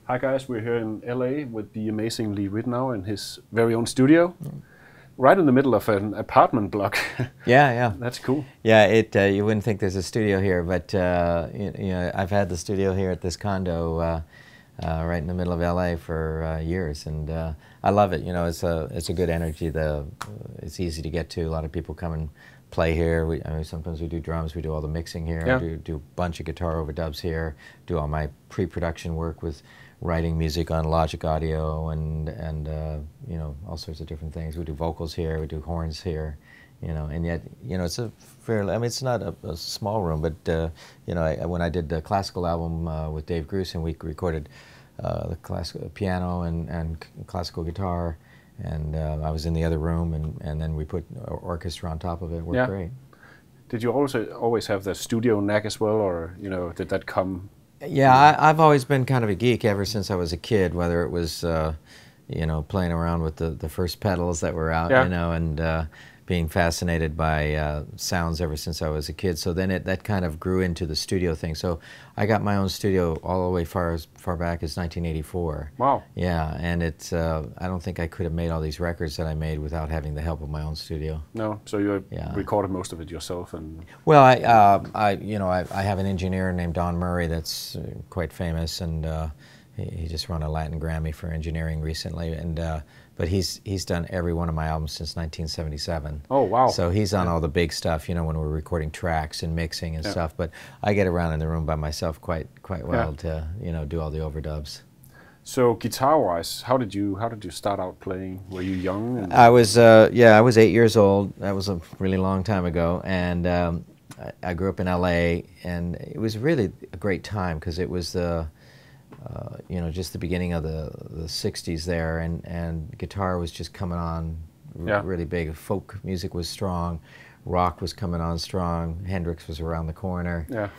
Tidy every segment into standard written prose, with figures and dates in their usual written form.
Hi guys, we're here in LA with the amazing Lee Ritenour in his very own studio, right in the middle of an apartment block. Yeah, yeah. That's cool. Yeah, you wouldn't think there's a studio here, but I've had the studio here at this condo right in the middle of LA for years, and I love it. You know, it's a good energy. It's easy to get to. A lot of people come and play here. Sometimes we do drums. We do all the mixing here. Yeah. I do a bunch of guitar overdubs here. Do all my pre-production work with writing music on Logic Audio and all sorts of different things. We do vocals here. We do horns here. And yet, it's a fairly, I mean, it's not a small room, but, when I did the classical album with Dave Grusin, we recorded the classical piano and classical guitar, and I was in the other room, and then we put orchestra on top of it. It worked great. Did you always have the studio knack as well, or, did that come? Yeah, I've always been kind of a geek ever since I was a kid, whether it was, playing around with the first pedals that were out, and being fascinated by sounds ever since I was a kid. So then that kind of grew into the studio thing. So I got my own studio all the way as far back as 1984. Wow. Yeah, and I don't think I could have made all these records that I made without having the help of my own studio. No, so you recorded most of it yourself, and well, I have an engineer named Don Murray that's quite famous, and he just won a Latin Grammy for engineering recently, and but he's done every one of my albums since 1977. Oh, wow. So he's on all the big stuff, when we're recording tracks and mixing and stuff. But I get around in the room by myself quite well to do all the overdubs. So guitar-wise, how did you start out playing? Were you young? I was 8 years old. That was a really long time ago, and I grew up in LA, and it was really a great time because it was just the beginning of the 60s there, and guitar was just coming on really big. Folk music was strong, rock was coming on strong, Hendrix was around the corner,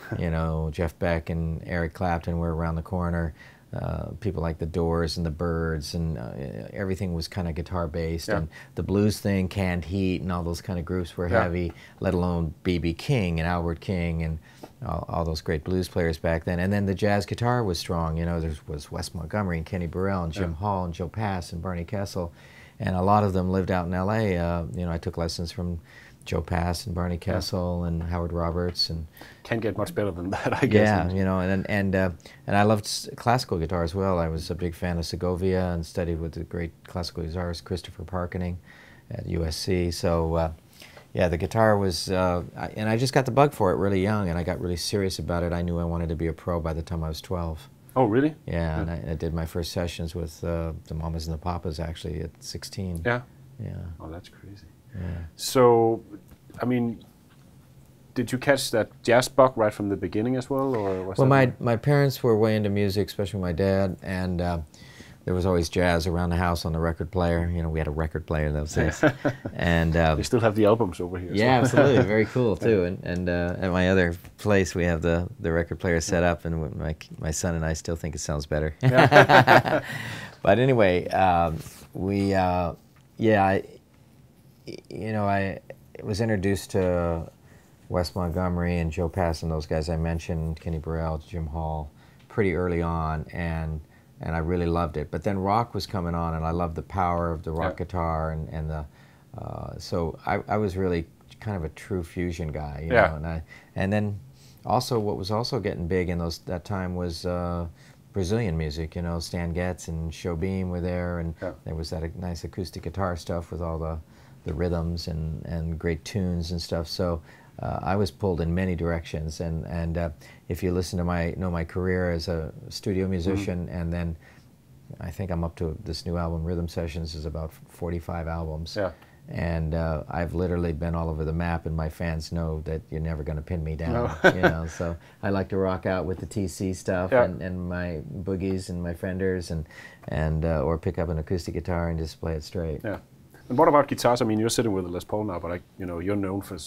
Jeff Beck and Eric Clapton were around the corner, people like the Doors and the Byrds, and everything was kind of guitar based, and the blues thing, Canned Heat and all those kind of groups were heavy, let alone B.B. King and Albert King and all those great blues players back then. And then the jazz guitar was strong. There was Wes Montgomery and Kenny Burrell and Jim Hall and Joe Pass and Barney Kessel, and a lot of them lived out in L.A. I took lessons from Joe Pass and Barney Kessel and Howard Roberts, and can't get much better than that, I guess. Yeah, and I loved classical guitar as well. I was a big fan of Segovia and studied with the great classical guitarist Christopher Parkening at USC. So yeah, the guitar was, and I just got the bug for it really young, and I got really serious about it. I knew I wanted to be a pro by the time I was 12. Oh, really? Yeah, and I did my first sessions with the Mamas and the Papas actually at 16. Yeah? Yeah. Oh, that's crazy. Yeah. So, I mean, did you catch that jazz bug right from the beginning as well, or was well, my parents were way into music, especially my dad, and there was always jazz around the house on the record player. We had a record player in those days, and they still have the albums over here. Yeah, absolutely, very cool too. And at my other place, we have the record player set up, and my son and I still think it sounds better. Yeah. But anyway, I was introduced to Wes Montgomery and Joe Pass and those guys I mentioned, Kenny Burrell, Jim Hall, pretty early on, and I really loved it. But then rock was coming on, and I loved the power of the rock guitar, and so I was really kind of a true fusion guy, you know. And then also what was also getting big in that time was Brazilian music, Stan Getz and Showbeam were there, and there was that nice acoustic guitar stuff with all the rhythms and great tunes and stuff. So I was pulled in many directions, and if you listen to my career as a studio musician, and then I think I'm up to this new album, Rhythm Sessions, is about 45 albums. Yeah. And I've literally been all over the map, and my fans know that you're never going to pin me down. No. So I like to rock out with the TC stuff and my boogies and my Fenders, and or pick up an acoustic guitar and just play it straight. Yeah. And what about guitars? I mean, you're sitting with a Les Paul now, but you're known for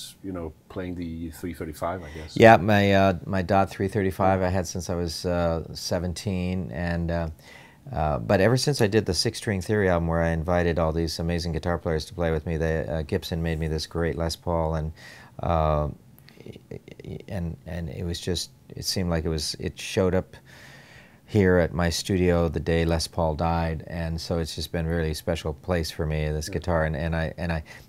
playing the 335, I guess. Yeah, my Dot 335 I had since I was 17, and but ever since I did the Six String Theory album, where I invited all these amazing guitar players to play with me, Gibson made me this great Les Paul, and it was just, it seemed like it showed up here at my studio the day Les Paul died, and so it's just been a really special place for me, this guitar, and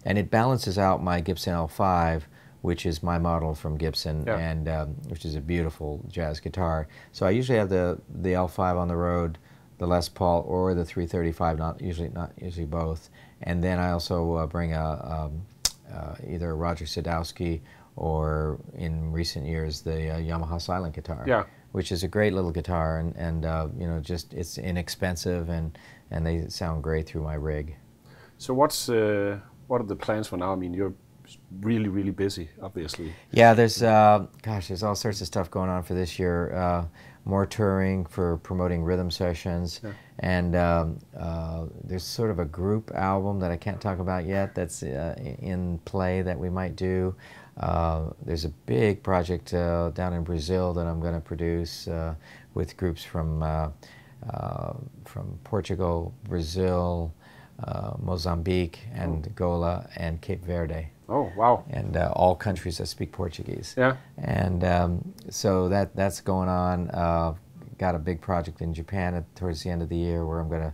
it balances out my Gibson L5, which is my model from Gibson, and which is a beautiful jazz guitar. So I usually have the L5 on the road, the Les Paul, or the 335, not usually both, and then I also bring either a Roger Sadowski or in recent years the Yamaha silent guitar, which is a great little guitar, and you know, just it's inexpensive, and they sound great through my rig. So what are the plans for now? I mean, you're really busy, obviously. Yeah, there's there's all sorts of stuff going on for this year. More touring for promoting rhythm sessions, and there's sort of a group album that I can't talk about yet that's in play that we might do. There's a big project down in Brazil that I'm going to produce with groups from Portugal, Brazil, Mozambique, Angola, and Cape Verde. Oh, wow. And all countries that speak Portuguese. Yeah. And so that's going on. Got a big project in Japan towards the end of the year where I'm going to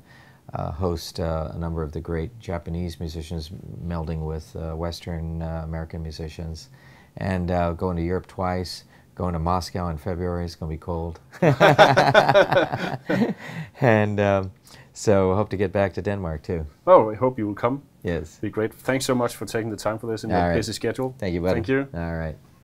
host a number of the great Japanese musicians melding with Western American musicians. And going to Europe twice, going to Moscow in February. It's going to be cold. And so I hope to get back to Denmark too. Oh, I hope you will come. Yes. Be great. Thanks so much for taking the time for this in your busy schedule. Thank you, buddy. Thank you. All right.